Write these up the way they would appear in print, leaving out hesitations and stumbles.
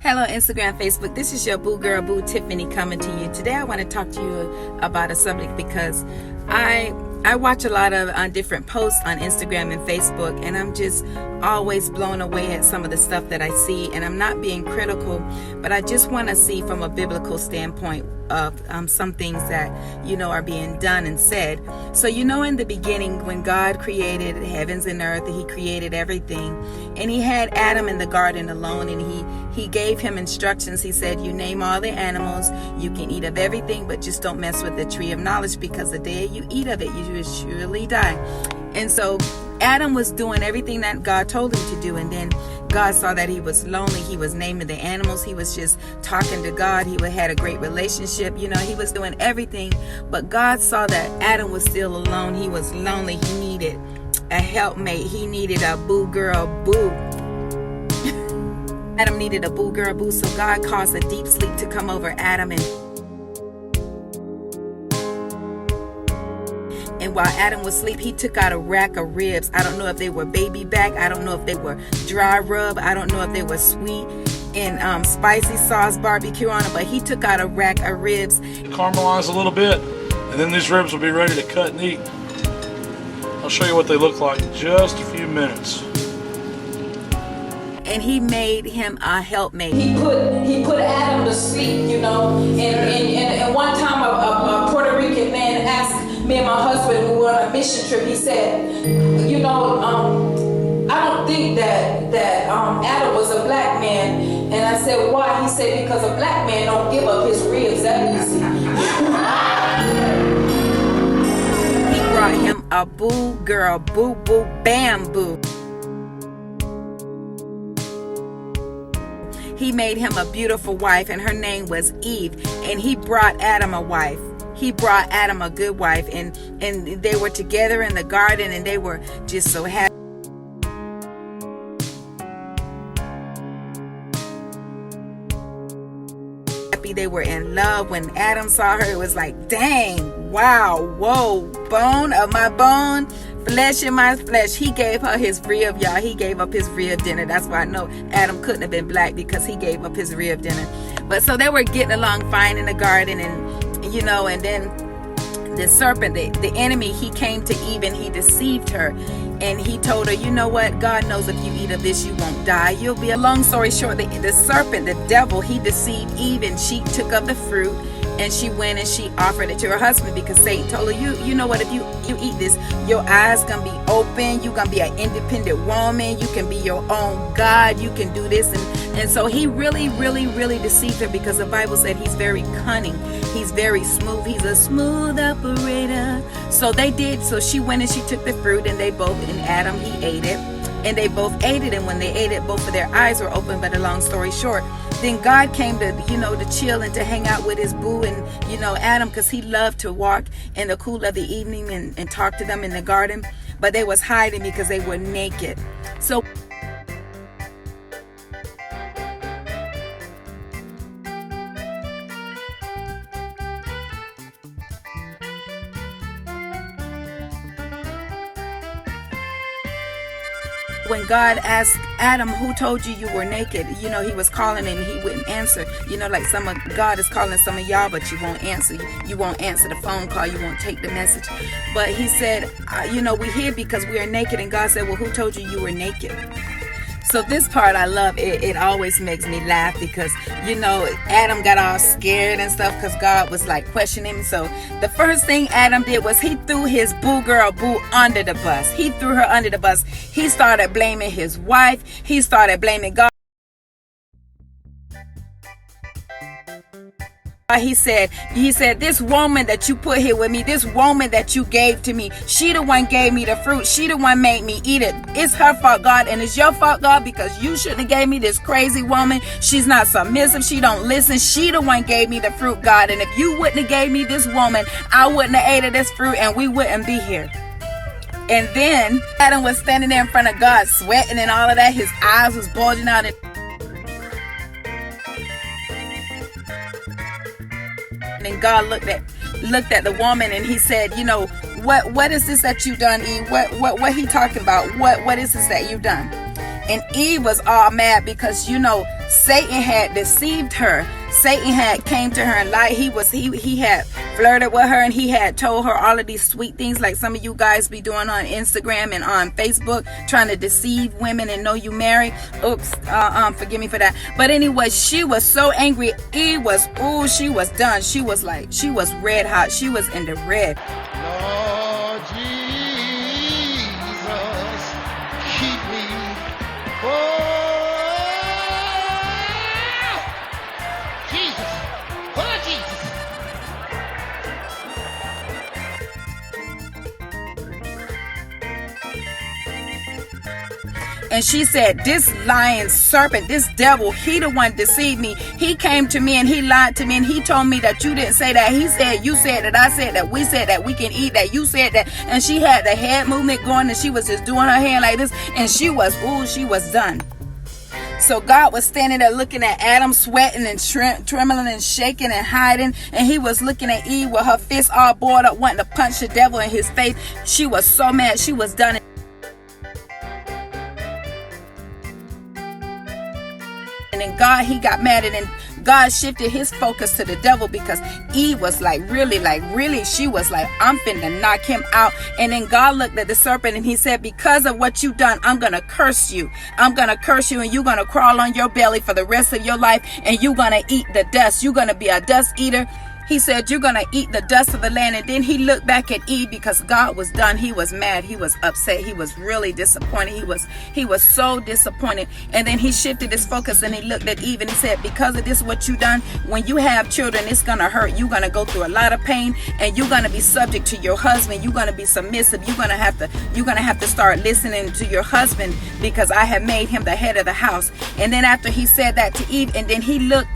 Hello, Instagram, Facebook. This is your boo girl, boo Tiffany, coming to you. Today I want to talk to you about a subject because I watch a lot of different posts on Instagram and Facebook, and I'm just always blown away at some of the stuff that I see. And I'm not being critical, but I just want to see from a biblical standpoint of some things that, are being done and said. So, in the beginning, when God created heavens and earth, He created everything, and He had Adam in the garden alone, and He gave him instructions. He said, you name all the animals, you can eat of everything, but just don't mess with the tree of knowledge, because the day you eat of it, you will surely die. And so Adam was doing everything that God told him to do, and then God saw that he was lonely. He was naming the animals. He was just talking to God. He had a great relationship. He was doing everything, but God saw that Adam was still alone. He was lonely. He needed a helpmate. He needed a boo girl boo. Adam needed a boo girl boo, so God caused a deep sleep to come over Adam, and while Adam was asleep, He took out a rack of ribs. I don't know if they were baby back. I don't know if they were dry rub. I don't know if they were sweet and spicy sauce barbecue on it, but He took out a rack of ribs. Caramelize a little bit, and then these ribs will be ready to cut and eat. I'll show you what they look like in just a few minutes. And He made him a helpmate. He put Adam to sleep, and one time a Puerto Rican man asked me and my husband, we were on a mission trip, he said, I don't think that Adam was a black man. And I said, why? He said, because a black man don't give up his ribs that easy. He brought him a boo girl, boo boo bamboo. He made him a beautiful wife, and her name was Eve. And He brought Adam a wife. He brought Adam a good wife, and they were together in the garden, and they were just so happy. They were in love. When Adam saw her, it was like, dang, wow, whoa, bone of my bone, flesh in my flesh. He gave her his rib, y'all. He gave up his rib dinner. That's why I know Adam couldn't have been black, because he gave up his rib dinner. But so they were getting along fine in the garden, and then the serpent, the enemy, he came to Eve and he deceived her, and he told her, you know what, God knows if you eat of this, you won't die. You'll be a long story short, the serpent, the devil, he deceived Eve, and she took of the fruit, and she went and she offered it to her husband, because Satan told her, you know what, if you eat this, your eyes gonna be open, you're gonna be an independent woman, you can be your own God, you can do this. And so he really, really, really deceived her, because the Bible said he's very cunning, he's very smooth, he's a smooth operator. So they did. So she went and she took the fruit, and and Adam, he ate it, and they both ate it. And when they ate it, both of their eyes were open. But a long story short, then God came to, to chill and to hang out with his boo and, Adam, because he loved to walk in the cool of the evening and talk to them in the garden. But they was hiding because they were naked. So when God asked Adam, who told you were naked? He was calling and he wouldn't answer. Like God is calling some of y'all, but you won't answer. You won't answer the phone call. You won't take the message. But he said, we're here because we are naked. And God said, well, who told you were naked? So this part I love. It always makes me laugh, because Adam got all scared and stuff because God was like questioning him. So the first thing Adam did was he threw his boo girl boo under the bus. He threw her under the bus. He started blaming his wife. He started blaming God. He said, this woman that you put here with me, this woman that you gave to me, she the one gave me the fruit. She the one made me eat it. It's her fault, God, and it's your fault, God, because you shouldn't have gave me this crazy woman. She's not submissive. She don't listen. She the one gave me the fruit, God, and if you wouldn't have gave me this woman, I wouldn't have ate of this fruit, and we wouldn't be here. And then Adam was standing there in front of God, sweating and all of that. His eyes was bulging out, and then God looked at the woman, and he said, what is this that you done, Eve? What he talking about? What is this that you done? And Eve was all mad because, Satan had deceived her. Satan had came to her and lied. He had flirted with her, and he had told her all of these sweet things like some of you guys be doing on Instagram and on Facebook, trying to deceive women and know you married. Oops, forgive me for that. But anyway, she was so angry. She was done. She was red hot. She was in the red. Lord Jesus, keep me. Jesus. And she said, this lying serpent, this devil, he the one deceived me. He came to me and he lied to me, and he told me that you didn't say that. He said, you said that, I said that, we said that we can eat that, you said that. And she had the head movement going, and she was just doing her hand like this, and she was done. So God was standing there looking at Adam, sweating and trembling and shaking and hiding. And he was looking at Eve with her fists all boiled up, wanting to punch the devil in his face. She was so mad. She was done. And then God, he got mad, and then God shifted his focus to the devil, because Eve was really, she was like, I'm finna knock him out. And then God looked at the serpent and he said, because of what you done, I'm gonna curse you. I'm gonna curse you, and you're gonna crawl on your belly for the rest of your life, and you're gonna eat the dust. You're gonna be a dust eater. He said, you're going to eat the dust of the land. And then he looked back at Eve, because God was done. He was mad. He was upset. He was really disappointed. He was so disappointed. And then he shifted his focus and he looked at Eve and he said, because of this, what you done, when you have children, it's going to hurt. You're going to go through a lot of pain, and you're going to be subject to your husband. You're going to be submissive. You're going to have to start listening to your husband, because I have made him the head of the house. And then after he said that to Eve, and then he looked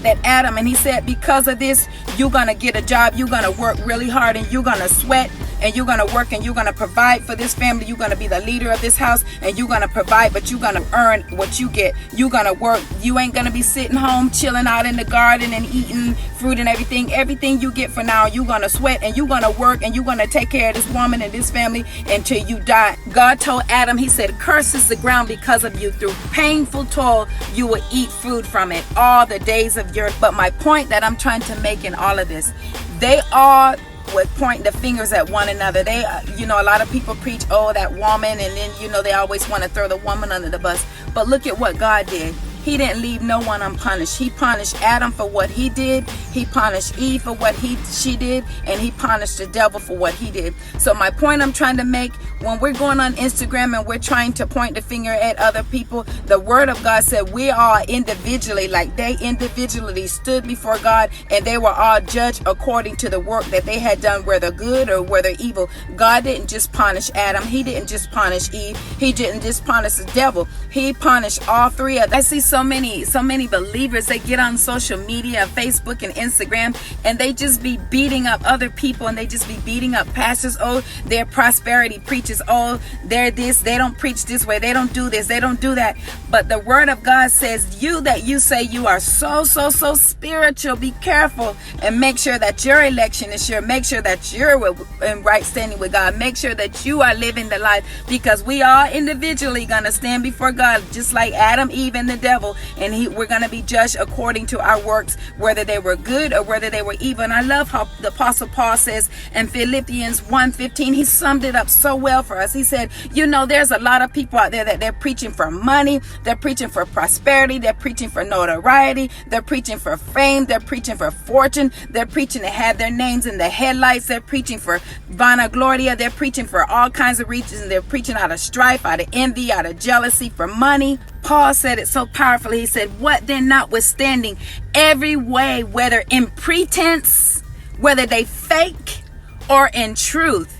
at Adam and he said, because of this, you're going to get a job. You're going to work really hard, and you're going to sweat, and you're going to work, and you're going to provide for this family. You're going to be the leader of this house, and you're going to provide, but you're going to earn what you get. You're going to work. You ain't going to be sitting home chilling out in the garden and eating fruit and everything. Everything you get for now, you're going to sweat, and you're going to work, and you're going to take care of this woman and this family until you die. God told Adam, he said, curses the ground because of you. Through painful toil, you will eat food from it all the days of your. But my point that I'm trying to make in all of this, they all would point the fingers at one another. They, a lot of people preach, oh, that woman, and then, they always want to throw the woman under the bus. But look at what God did. He didn't leave no one unpunished. He punished Adam for what he did. He punished Eve for what she did. And he punished the devil for what he did. So my point I'm trying to make, when we're going on Instagram and we're trying to point the finger at other people, the word of God said we all individually, like they individually stood before God, and they were all judged according to the work that they had done, whether good or whether evil. God didn't just punish Adam. He didn't just punish Eve. He didn't just punish the devil. He punished all three of them. I see so many believers, they get on social media, Facebook and Instagram, and they just be beating up other people, and they just be beating up pastors. Oh, they're prosperity preachers. Oh, they're this. They don't preach this way. They don't do this. They don't do that. But the word of God says, you say you are so spiritual. Be careful and make sure that your election is sure. Make sure that you're in right standing with God. Make sure that you are living the life, because we are individually going to stand before God, just like Adam, Eve, and the devil. And we're going to be judged according to our works, whether they were good or whether they were evil. And I love how the Apostle Paul says in Philippians 1:15, he summed it up so well for us. He said, there's a lot of people out there that they're preaching for money. They're preaching for prosperity. They're preaching for notoriety. They're preaching for fame. They're preaching for fortune. They're preaching to have their names in the headlights. They're preaching for vanagloria. They're preaching for all kinds of reasons. They're preaching out of strife, out of envy, out of jealousy, for money. Paul said it so powerfully. He said, what then, notwithstanding every way, whether in pretense, whether they fake, or in truth,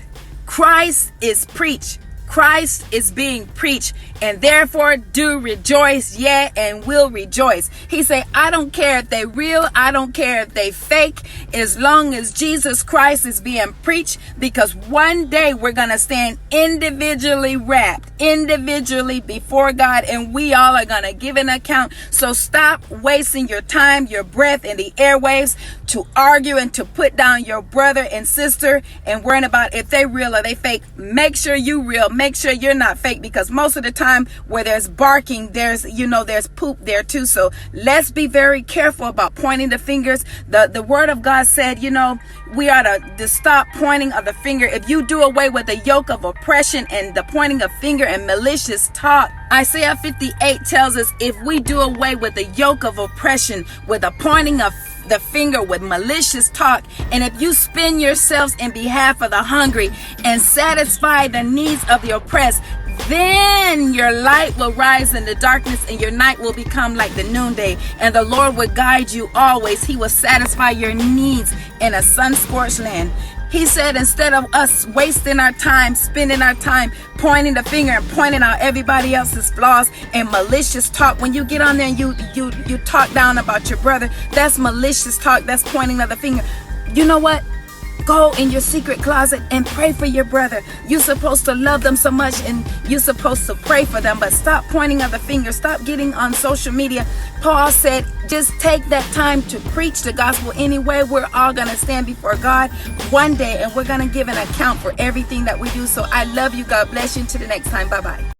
Christ is preached. Christ is being preached, and therefore do rejoice, yea, and will rejoice. He said, I don't care if they real, I don't care if they fake, as long as Jesus Christ is being preached, because one day we're going to stand individually wrapped, individually before God, and we all are going to give an account. So stop wasting your time, your breath in the airwaves to argue and to put down your brother and sister and worrying about if they real or they fake. Make sure you real. Make sure you're not fake, because most of the time time where there's barking, there's poop there too. So let's be very careful about pointing the fingers. The word of God said, we are to stop pointing of the finger. If you do away with the yoke of oppression and the pointing of finger and malicious talk, Isaiah 58 tells us, if we do away with the yoke of oppression, with the pointing of the finger, with malicious talk, and if you spend yourselves in behalf of the hungry and satisfy the needs of the oppressed, then your light will rise in the darkness and your night will become like the noonday, and the Lord will guide you always. He will satisfy your needs in a sun-scorched land. He said, instead of us wasting our time, spending our time pointing the finger and pointing out everybody else's flaws and malicious talk, when you get on there and you talk down about your brother, that's malicious talk, that's pointing of the finger. You know what? Go in your secret closet and pray for your brother. You're supposed to love them so much and you're supposed to pray for them, but stop pointing of the finger. Stop getting on social media. Paul said, just take that time to preach the gospel anyway. We're all going to stand before God one day and we're going to give an account for everything that we do. So I love you. God bless you. Until the next time. Bye-bye.